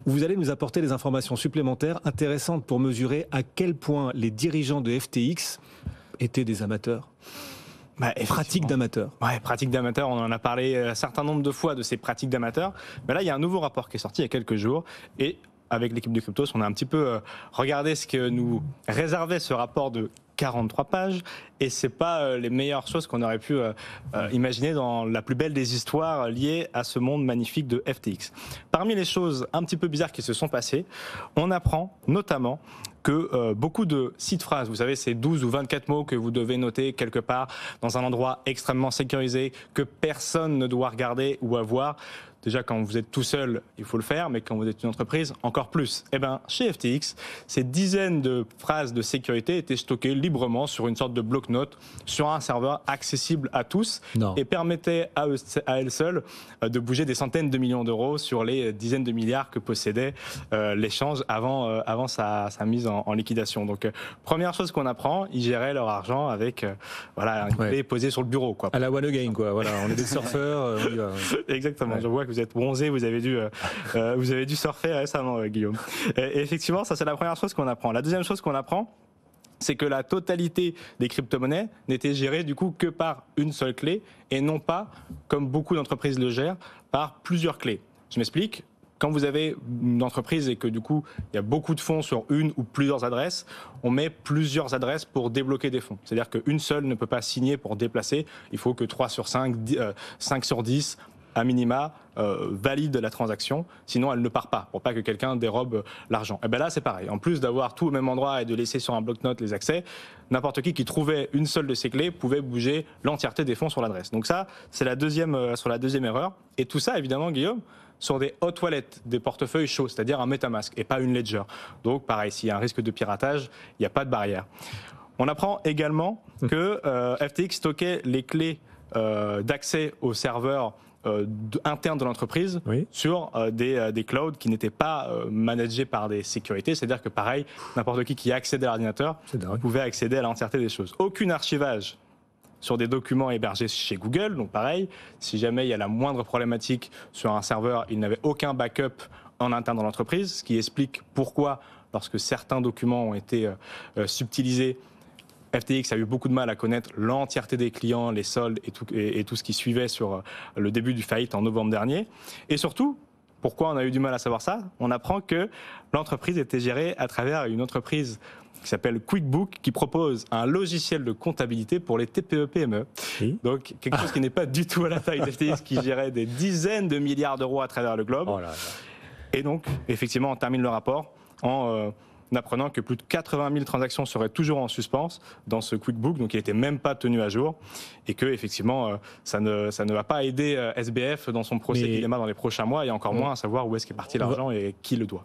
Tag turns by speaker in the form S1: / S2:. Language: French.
S1: Vous allez nous apporter des informations supplémentaires intéressantes pour mesurer à quel point les dirigeants de FTX étaient des amateurs. Pratique d'amateur.
S2: Ouais, pratique d'amateur, on en a parlé un certain nombre de fois de ces pratiques d'amateurs. Mais là, il y a un nouveau rapport qui est sorti il y a quelques jours. Et avec l'équipe de Cryptos, on a un petit peu regardé ce que nous réservait ce rapport de 43 pages. Et c'est pas les meilleures choses qu'on aurait pu imaginer dans la plus belle des histoires liées à ce monde magnifique de FTX. Parmi les choses un petit peu bizarres qui se sont passées, on apprend notamment que beaucoup de sites phrases, vous savez, ces 12 ou 24 mots que vous devez noter quelque part dans un endroit extrêmement sécurisé, que personne ne doit regarder ou avoir. Déjà, quand vous êtes tout seul, il faut le faire, mais quand vous êtes une entreprise, encore plus. Eh bien, chez FTX, ces dizaines de phrases de sécurité étaient stockées librement sur une sorte de bloc-notes sur un serveur accessible à tous et permettaient à elles seules de bouger des centaines de millions d'euros sur les dizaines de milliards que possédait l'échange avant sa mise en liquidation. Donc, première chose qu'on apprend, ils géraient leur argent avec une clé posée sur le bureau. Quoi.
S1: À la one again, quoi. Voilà, on est des surfeurs, on y va.
S2: Exactement. Ouais. Je vois que vous êtes bronzé, vous avez dû surfer récemment, Guillaume. Et effectivement, ça c'est la première chose qu'on apprend. La deuxième chose qu'on apprend, c'est que la totalité des crypto-monnaies n'était gérée du coup que par une seule clé et non pas, comme beaucoup d'entreprises le gèrent, par plusieurs clés. Je m'explique. Quand vous avez une entreprise et que du coup il y a beaucoup de fonds sur une ou plusieurs adresses, on met plusieurs adresses pour débloquer des fonds. C'est-à-dire qu'une seule ne peut pas signer pour déplacer. Il faut que 3 sur 5, 5 sur 10 à minima, valide la transaction, sinon elle ne part pas, pour pas que quelqu'un dérobe l'argent. Et bien là, c'est pareil. En plus d'avoir tout au même endroit et de laisser sur un bloc-notes les accès, n'importe qui trouvait une seule de ces clés pouvait bouger l'entièreté des fonds sur l'adresse. Donc ça, c'est la deuxième erreur. Et tout ça, évidemment, Guillaume, sur des hot wallets, des portefeuilles chauds, c'est-à-dire un MetaMask et pas une Ledger. Donc pareil, s'il y a un risque de piratage, il n'y a pas de barrière. On apprend également que FTX stockait les clés d'accès aux serveurs interne de l'entreprise sur des clouds qui n'étaient pas managés par des sécurités. C'est-à-dire que pareil, n'importe qui accédait à l'ordinateur pouvait accéder à l'entièreté des choses. Aucun archivage sur des documents hébergés chez Google. Donc pareil, si jamais il y a la moindre problématique sur un serveur, il n'avait aucun backup en interne dans l'entreprise, ce qui explique pourquoi, lorsque certains documents ont été subtilisés, FTX a eu beaucoup de mal à connaître l'entièreté des clients, les soldes et tout ce qui suivait sur le début du faillite en novembre dernier. Et surtout, pourquoi on a eu du mal à savoir ça ? On apprend que l'entreprise était gérée à travers une entreprise qui s'appelle QuickBook, qui propose un logiciel de comptabilité pour les TPE-PME. Oui. Donc, quelque chose qui n'est pas du tout à la taille d'FTX, qui gérait des dizaines de milliards d'euros à travers le globe. Oh là là. Et donc, effectivement, on termine le rapport en apprenant que plus de 80 000 transactions seraient toujours en suspens dans ce QuickBook, donc il n'était même pas tenu à jour, et que effectivement ça ne va pas aider SBF dans son procès qui démarre dans les prochains mois, et encore moins à savoir où est-ce qu'est parti l'argent et qui le doit.